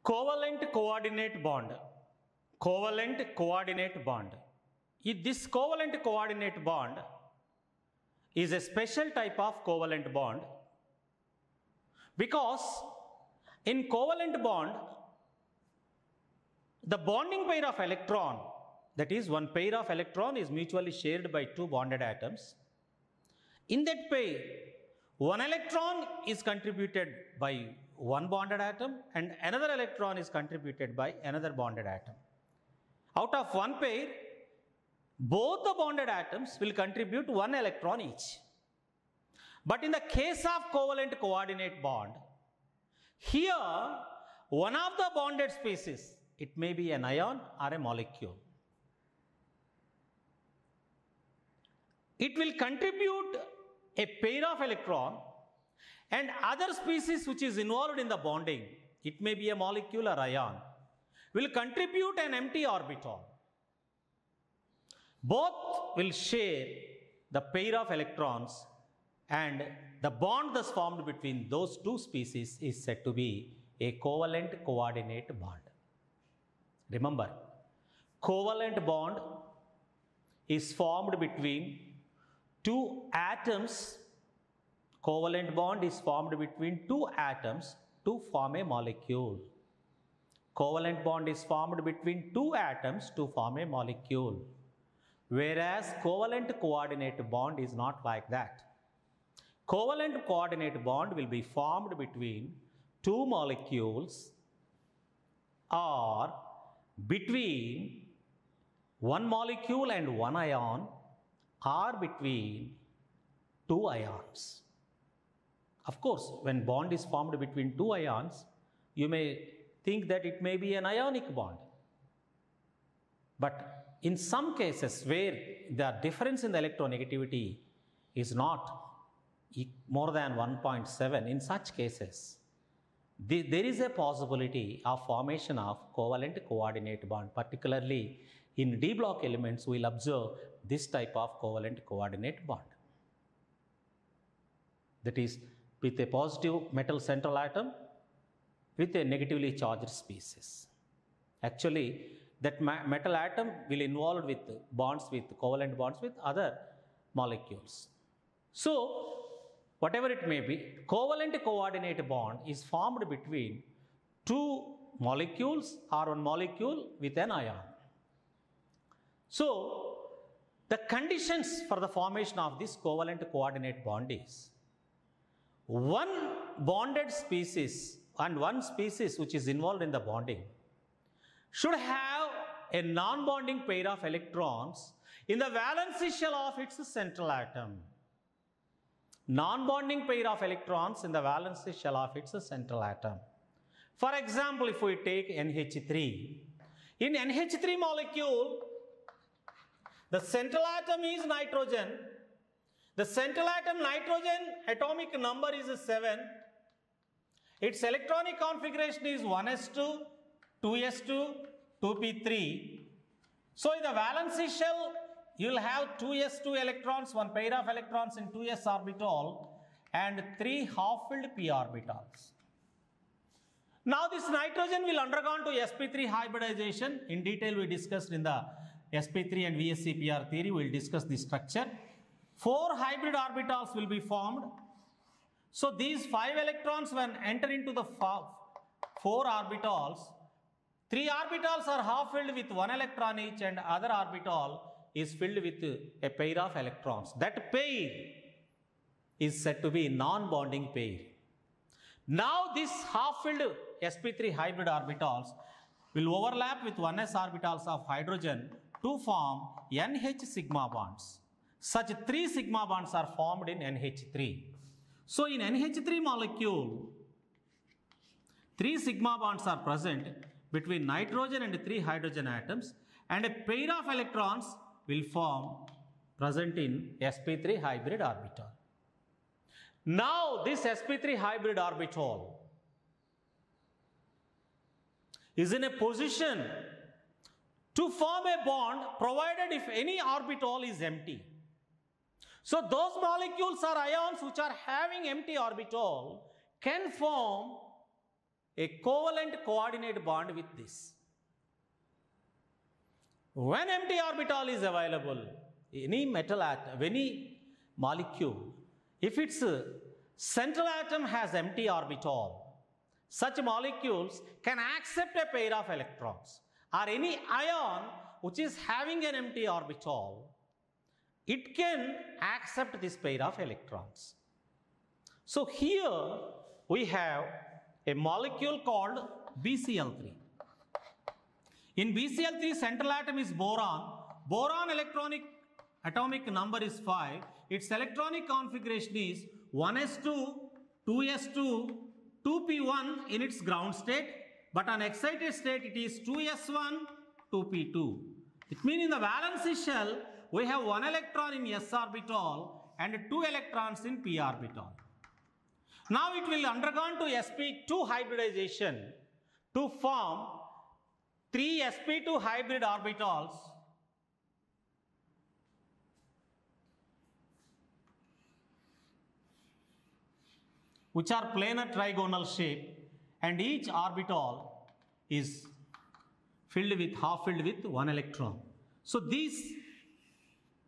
Covalent coordinate bond. Covalent coordinate bond. This covalent coordinate bond is a special type of covalent bond because in covalent bond the bonding pair of electron, that is one pair of electron is mutually shared by two bonded atoms. In that pair, one electron is contributed by one bonded atom and another electron is contributed by another bonded atom. Out of one pair, both the bonded atoms will contribute one electron each. But in the case of covalent coordinate bond, here one of the bonded species, it may be an ion or a molecule, it will contribute a pair of electron, and other species which is involved in the bonding, it may be a molecule or ion, will contribute an empty orbital. Both will share the pair of electrons, and the bond thus formed between those two species is said to be a covalent coordinate bond. Remember, covalent bond is formed between two atoms. Covalent bond is formed between two atoms to form a molecule. Covalent bond is formed between two atoms to form a molecule. Whereas covalent coordinate bond is not like that. Covalent coordinate bond will be formed between two molecules or between one molecule and one ion or between two ions. Of course, when bond is formed between two ions, you may think that it may be an ionic bond. But in some cases where the difference in the electronegativity is not more than 1.7, in such cases, there is a possibility of formation of covalent coordinate bond. Particularly in D block elements, we will observe this type of covalent coordinate bond. That is, with a positive metal central atom with a negatively charged species. Actually, that metal atom will involve with bonds, with covalent bonds with other molecules. So, whatever it may be, covalent coordinate bond is formed between two molecules or one molecule with an ion. So, the conditions for the formation of this covalent coordinate bond is one bonded species and one species which is involved in the bonding should have a non-bonding pair of electrons in the valency shell of its central atom. Non-bonding pair of electrons in the valency shell of its central atom. For example, if we take NH3, in NH3 molecule, the central atom is nitrogen. The central atom nitrogen atomic number is 7. Its electronic configuration is 1s2, 2s2, 2p3. So in the valency shell, you will have 2s2 electrons, one pair of electrons in 2s orbital and 3 half-filled p orbitals. Now this nitrogen will undergo to sp3 hybridization. In detail we discussed in the sp3 and VSEPR theory, we will discuss the structure. 4 hybrid orbitals will be formed. So these 5 electrons when enter into the 4 orbitals, 3 orbitals are half filled with 1 electron each and other orbital is filled with a pair of electrons. That pair is said to be non-bonding pair. Now this half-filled sp3 hybrid orbitals will overlap with 1s orbitals of hydrogen to form NH sigma bonds. Such 3 sigma bonds are formed in NH3. So in NH3 molecule, 3 sigma bonds are present between nitrogen and 3 hydrogen atoms, and a pair of electrons will form present in sp3 hybrid orbital. Now this sp3 hybrid orbital is in a position to form a bond provided if any orbital is empty. So those molecules or ions which are having empty orbital can form a covalent coordinate bond with this. When empty orbital is available, any metal atom, any molecule, if its central atom has empty orbital, such molecules can accept a pair of electrons, or any ion which is having an empty orbital, it can accept this pair of electrons. So here we have a molecule called BCl3. In BCl3, central atom is boron. Boron atomic number is 5. Its electronic configuration is 1s2, 2s2, 2p1 in its ground state, but on excited state it is 2s1, 2p2. It means in the valence shell we have 1 electron in s orbital and 2 electrons in p orbital. Now it will undergone to sp2 hybridization to form 3 sp2 hybrid orbitals which are planar trigonal shape, and each orbital is half filled with 1 electron. So these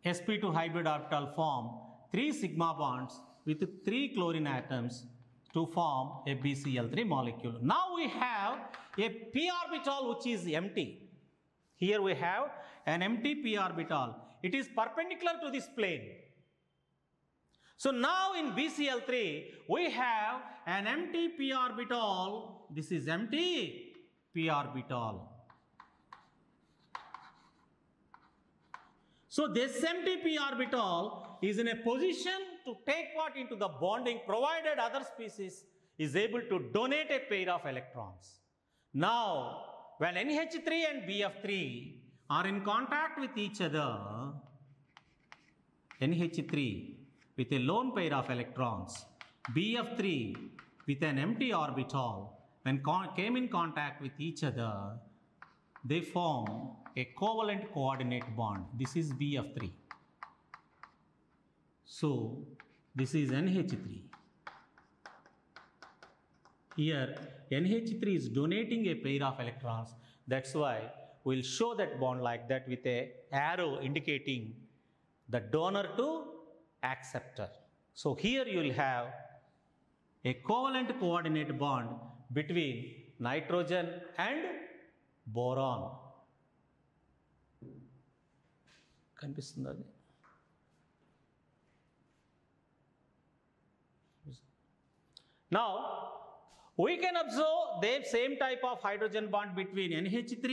sp2 hybrid orbital form 3 sigma bonds with 3 chlorine atoms to form a BCl3 molecule. Now we have a p orbital which is empty. Here we have an empty p orbital. It is perpendicular to this plane. So now in BCl3 we have an empty p orbital. This is empty p orbital. So this empty p orbital is in a position to take part into the bonding provided other species is able to donate a pair of electrons. Now when NH3 and BF3 are in contact with each other, NH3 with a lone pair of electrons, BF3 with an empty orbital, when came in contact with each other, they form a covalent coordinate bond. This is BF3. So this is NH3. Here NH3 is donating a pair of electrons. That's why we'll show that bond like that with a arrow indicating the donor to acceptor. So here you will have a covalent coordinate bond between nitrogen and boron. కనిపిస్తుందా? Now we can observe the same type of hydrogen bond between NH3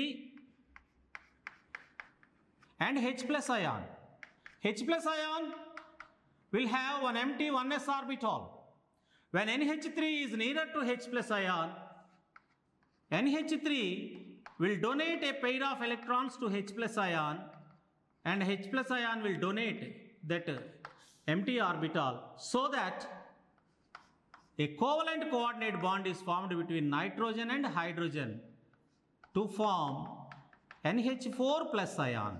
and H plus ion. H plus ion will have one empty 1s orbital. When NH3 is nearer to H plus ion, NH3 will donate a pair of electrons to H plus ion, and H plus ion will donate that empty orbital, so that a covalent coordinate bond is formed between nitrogen and hydrogen to form NH4 plus ion.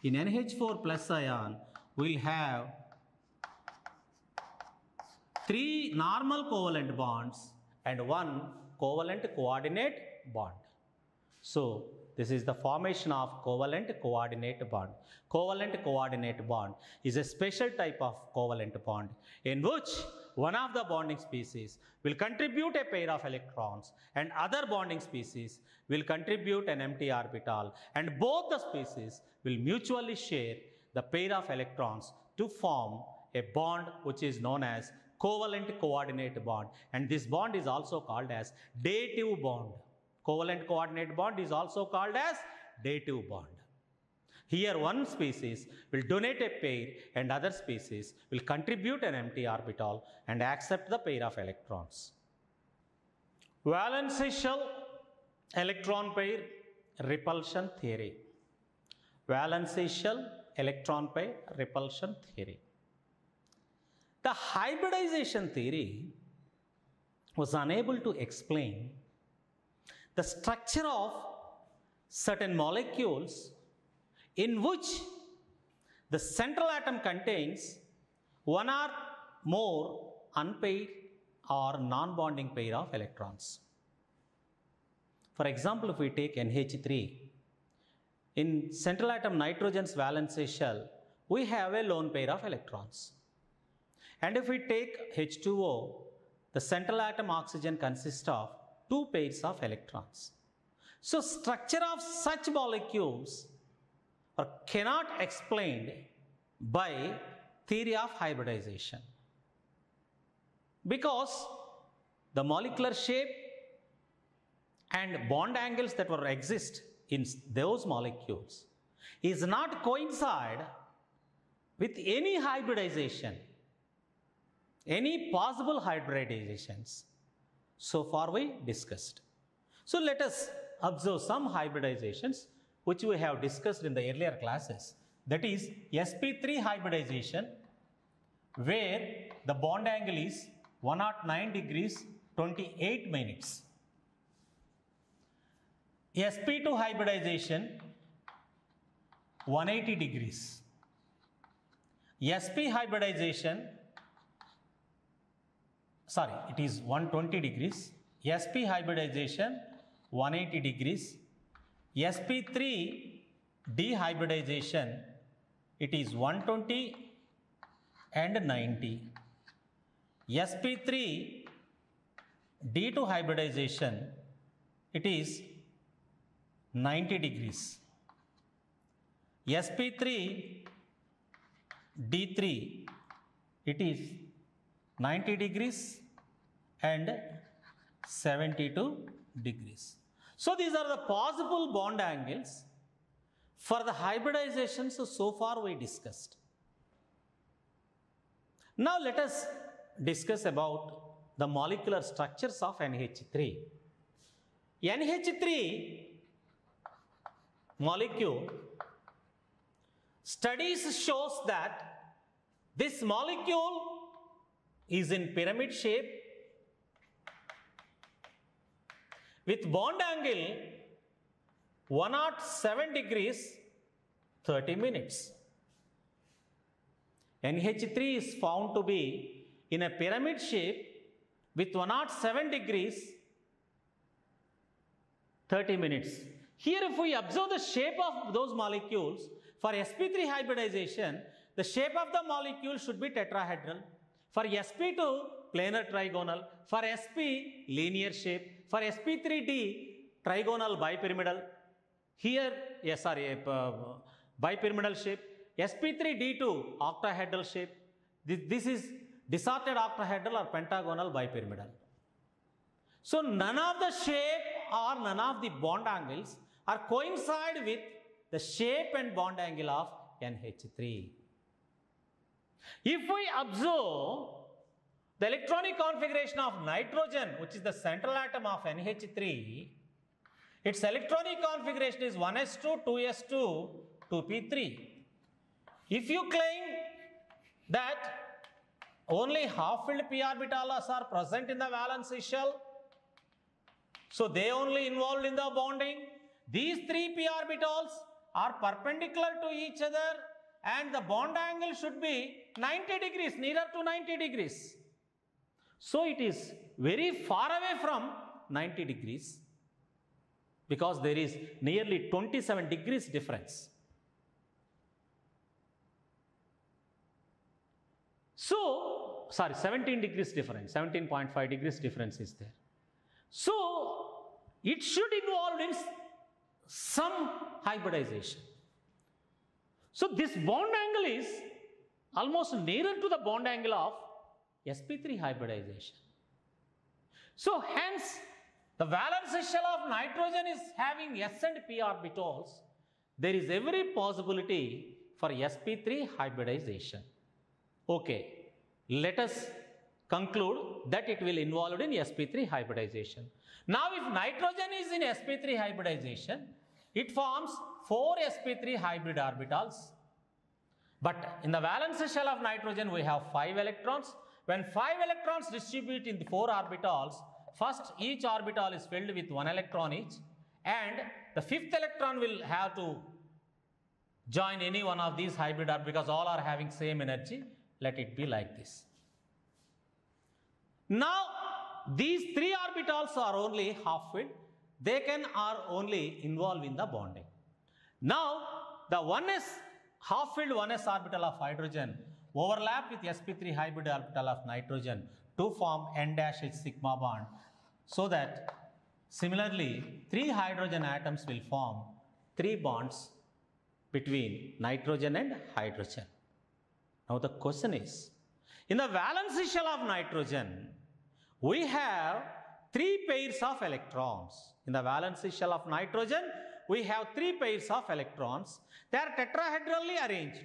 In NH4 plus ion, we'll have 3 normal covalent bonds and 1 covalent coordinate bond. So this is the formation of covalent coordinate bond. Covalent coordinate bond is a special type of covalent bond in which one of the bonding species will contribute a pair of electrons and other bonding species will contribute an empty orbital, and both the species will mutually share the pair of electrons to form a bond which is known as covalent coordinate bond, and this bond is also called as dative bond. Covalent coordinate bond is also called as dative bond. Here one species will donate a pair and other species will contribute an empty orbital and accept the pair of electrons. Valence shell electron pair repulsion theory. Valence shell electron pair repulsion theory. The hybridization theory was unable to explain the structure of certain molecules in which the central atom contains one or more unpaired or non-bonding pair of electrons. For example, if we take NH3, in central atom nitrogen's valence shell, we have a lone pair of electrons. And if we take H2O, the central atom oxygen consists of two pairs of electrons. So, structure of such molecules cannot explained by theory of hybridization, because the molecular shape and bond angles that were exist in those molecules is not coincide with any hybridization, any possible hybridizations so far we discussed. So let us observe some hybridizations which we have discussed in the earlier classes, that is sp3 hybridization, where the bond angle is 109 degrees 28 minutes. sp2 hybridization 180 degrees. sp hybridization, sorry, it is 120 degrees. sp hybridization 180 degrees. sp3 dehybridization, it is 120 and 90. sp3 D2 hybridization, it is 90 degrees. sp3 D3, it is 90 degrees and 72 degrees. So these are the possible bond angles for the hybridizations so far we discussed. Now let us discuss about the molecular structures of NH3. NH3 molecule, studies shows that this molecule is in pyramid shape with bond angle 107 degrees 30 minutes. NH3 is found to be in a pyramid shape with 107 degrees 30 minutes. Here if we observe the shape of those molecules, for sp3 hybridization, the shape of the molecule should be tetrahedral. For sp2, planar trigonal. For sp, linear shape. For sp3d, trigonal bipyramidal. Here, bipyramidal shape. sp3d2, octahedral shape. This is disordered octahedral or pentagonal bipyramidal. So none of the shape or none of the bond angles are coincide with the shape and bond angle of NH3. If we observe the electronic configuration of nitrogen, which is the central atom of NH3, its electronic configuration is 1s2, 2s2, 2p3. If you claim that only half-filled p orbitals are present in the valence shell, so they only involved in the bonding, these three p orbitals are perpendicular to each other and the bond angle should be 90 degrees, nearer to 90 degrees. So it is very far away from 90 degrees because there is nearly 27 degrees difference. So, 17 degrees difference, 17.5 degrees difference is there. So, it should involve in some hybridization. So, this bond angle is almost nearer to the bond angle of sp3 hybridization. So, hence, the valence shell of nitrogen is having s and p orbitals. There is every possibility for sp3 hybridization. Okay, let us conclude that it will involve in sp3 hybridization. Now, if nitrogen is in sp3 hybridization, it forms 4 sp3 hybrid orbitals. But in the valence shell of nitrogen, we have 5 electrons. When 5 electrons distribute in the 4 orbitals, first each orbital is filled with 1 electron each, and the 5th electron will have to join any one of these hybrid orbitals because all are having same energy. Let it be like this. Now, these 3 orbitals are only half-filled. they are only involved in the bonding. Now, the 1s half-filled 1s orbital of hydrogen overlap with sp3 hybrid orbital of nitrogen to form N-H sigma bond, so that similarly 3 hydrogen atoms will form 3 bonds between nitrogen and hydrogen. Now the question is, in the valence shell of nitrogen, we have 3 pairs of electrons. In the valence shell of nitrogen, we have 3 pairs of electrons. They are tetrahedrally arranged.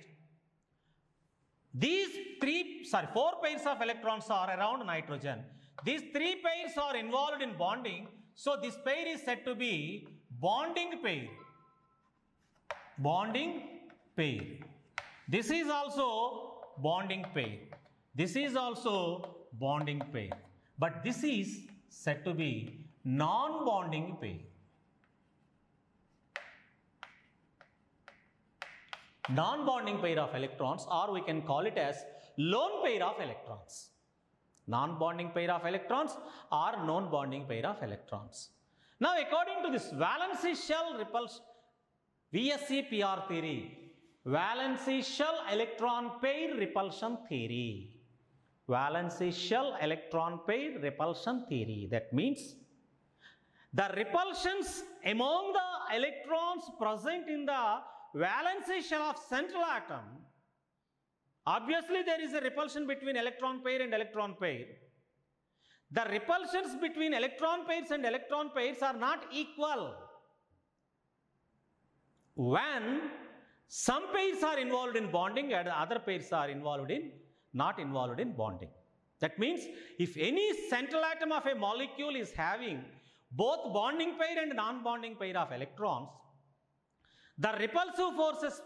These 4 pairs of electrons are around nitrogen. These 3 pairs are involved in bonding. So this pair is said to be bonding pair. Bonding pair. This is also bonding pair. This is also bonding pair. But this is said to be non-bonding pair. Non-bonding pair of electrons, or we can call it as lone pair of electrons. Non-bonding pair of electrons or non-bonding pair of electrons. Now, according to this valence shell repulsion VSEPR theory, valence shell electron pair repulsion theory. Valence shell electron pair repulsion theory. That means the repulsions among the electrons present in the valence shell of central atom. Obviously, there is a repulsion between electron pair and electron pair. The repulsions between electron pairs and electron pairs are not equal. When some pairs are involved in bonding and other pairs are not involved in bonding. That means if any central atom of a molecule is having both bonding pair and non-bonding pair of electrons, the repulsive forces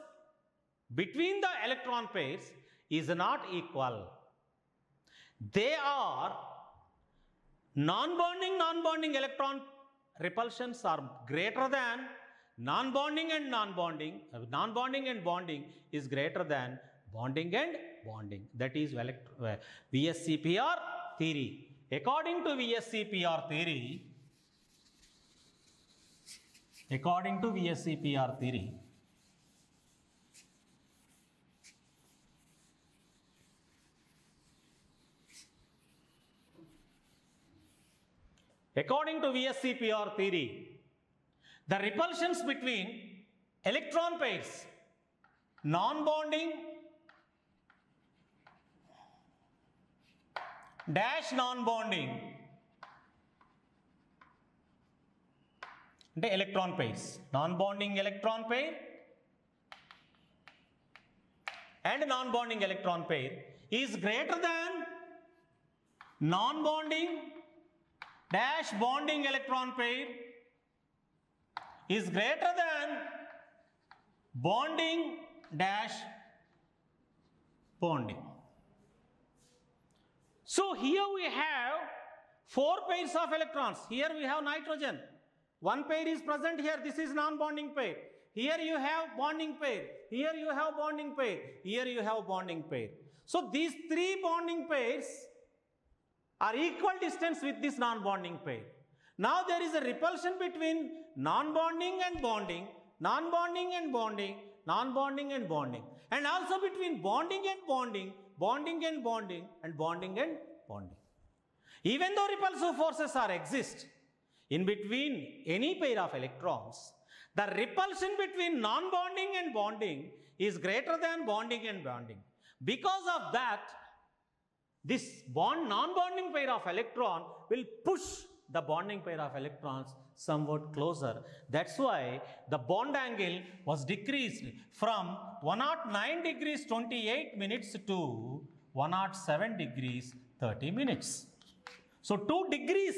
between the electron pairs is not equal. They are non-bonding electron repulsions are greater than non-bonding and non-bonding. Non-bonding and bonding is greater than bonding and bonding. That is VSEPR theory. According to VSEPR theory, according to VSEPR theory, the repulsions between electron pairs, non-bonding dash non-bonding, the electron pairs, non-bonding electron pair and non-bonding electron pair is greater than non-bonding dash bonding electron pair is greater than bonding dash bonding. So here we have 4 pairs of electrons. Here we have nitrogen. One pair is present here. This is non-bonding pair. Here you have bonding pair. Here you have bonding pair. Here you have bonding pair. So these 3 bonding pairs are equal distance with this non-bonding pair. Now there is a repulsion between non-bonding and bonding, non-bonding and bonding, non-bonding and bonding, and also between bonding and bonding, bonding and bonding, and bonding and bonding. Even though repulsive forces exist in between any pair of electrons, the repulsion between non-bonding and bonding is greater than bonding and bonding. Because of that, this non-bonding pair of electron will push the bonding pair of electrons somewhat closer. That's why the bond angle was decreased from 109 degrees 28 minutes to 107 degrees 30 minutes. So 2 degrees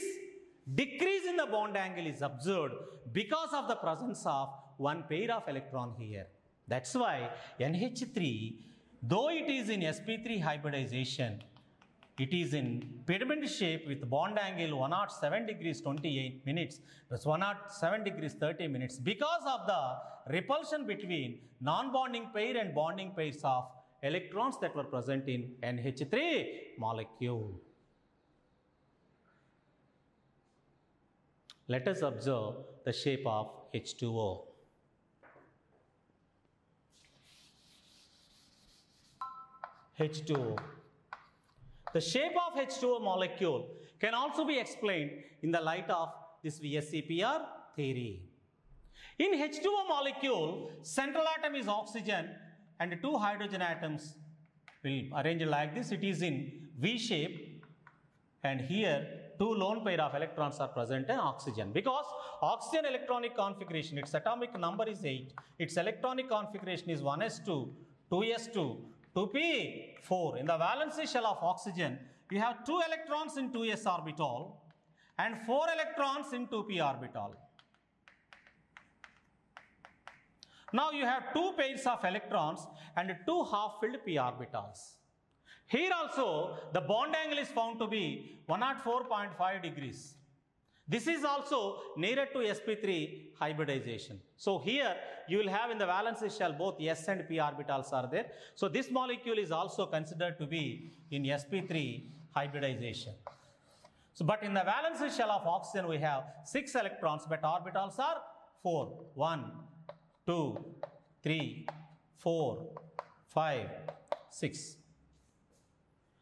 decrease in the bond angle is observed because of the presence of one pair of electron here. That's why NH3, though it is in sp3 hybridization, it is in pyramid shape with bond angle 107 degrees 28 minutes plus 107 degrees 30 minutes because of the repulsion between non-bonding pair and bonding pairs of electrons that were present in NH3 molecule. Let us observe the shape of H2O. H2O. The shape of H2O molecule can also be explained in the light of this VSEPR theory. In H2O molecule, central atom is oxygen and two hydrogen atoms will arrange like this. It is in V shape, and here two lone pair of electrons are present in oxygen. Because oxygen electronic configuration, its atomic number is 8, its electronic configuration is 1s2, 2s2, 2p4. In the valence shell of oxygen, you have 2 electrons in 2s orbital and 4 electrons in 2p orbital. Now you have 2 pairs of electrons and 2 half-filled p orbitals. Here also the bond angle is found to be 104.5 degrees. This is also nearer to sp3 hybridization. So here you will have in the valence shell both s and p orbitals are there. So this molecule is also considered to be in sp3 hybridization. So, but in the valence shell of oxygen we have 6 electrons, but orbitals are 4. 1, 2, 3, 4, 5, 6.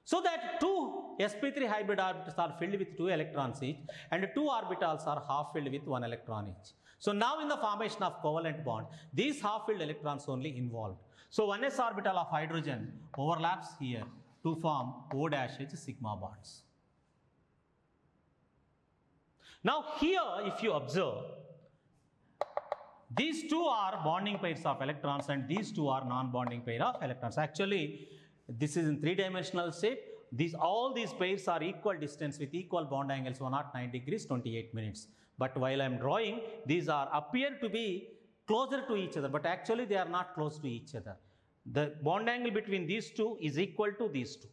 So that 2 sp3 hybrid orbitals are filled with 2 electrons each and 2 orbitals are half filled with 1 electron each. So now in the formation of covalent bond, these half filled electrons only involved. So 1s orbital of hydrogen overlaps here to form O-H sigma bonds. Now here if you observe, these two are bonding pairs of electrons and these two are non-bonding pair of electrons. Actually, this is in 3-dimensional shape. All these pairs are equal distance with equal bond angles 109 degrees 28 minutes. But while I am drawing, these appear to be closer to each other, but actually they are not close to each other. The bond angle between these two is equal to these two.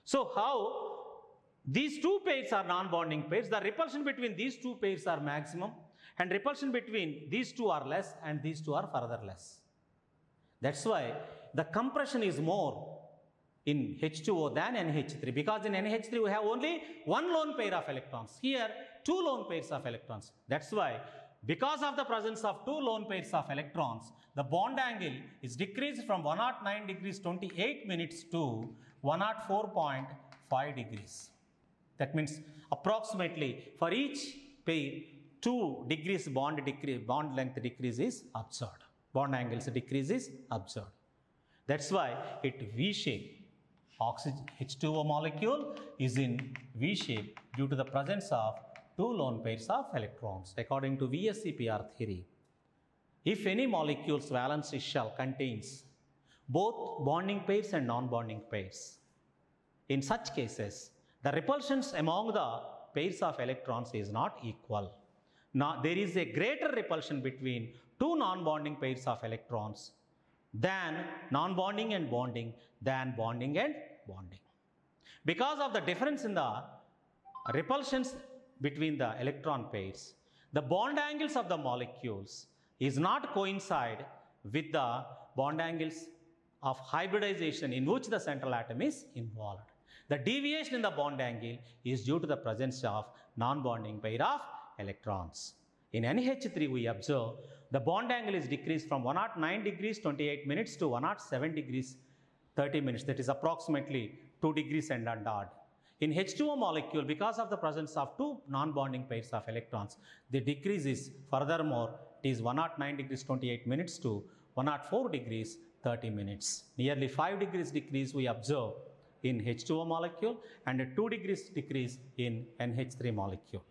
So how these two pairs are non-bonding pairs, the repulsion between these two pairs are maximum and repulsion between these two are less and these two are further less. That's why the compression is more in H2O than NH3, because in NH3 we have only one lone pair of electrons. Here, 2 lone pairs of electrons. That's why, because of the presence of 2 lone pairs of electrons, the bond angle is decreased from 109 degrees 28 minutes to 104.5 degrees. That means approximately for each pair, 2 degrees bond length decrease is observed. Bond angles decrease is observed. That's why it V-shape. Oxygen H2O molecule is in V-shape due to the presence of 2 lone pairs of electrons according to VSEPR theory. If any molecule's valence shell contains both bonding pairs and non-bonding pairs, in such cases the repulsions among the pairs of electrons is not equal. Now there is a greater repulsion between 2 non-bonding pairs of electrons than non-bonding and bonding than bonding and bonding. Because of the difference in the repulsions between the electron pairs, the bond angles of the molecules is not coincide with the bond angles of hybridization in which the central atom is involved. The deviation in the bond angle is due to the presence of non-bonding pair of electrons. In NH3 we observe the bond angle is decreased from 109 degrees 28 minutes to 107 degrees 30 minutes. That is approximately 2 degrees and odd. In H2O molecule, because of the presence of 2 non-bonding pairs of electrons, the decrease is furthermore, it is 109 degrees 28 minutes to 104 degrees 30 minutes. Nearly 5 degrees decrease we observe in H2O molecule and a 2 degrees decrease in NH3 molecule.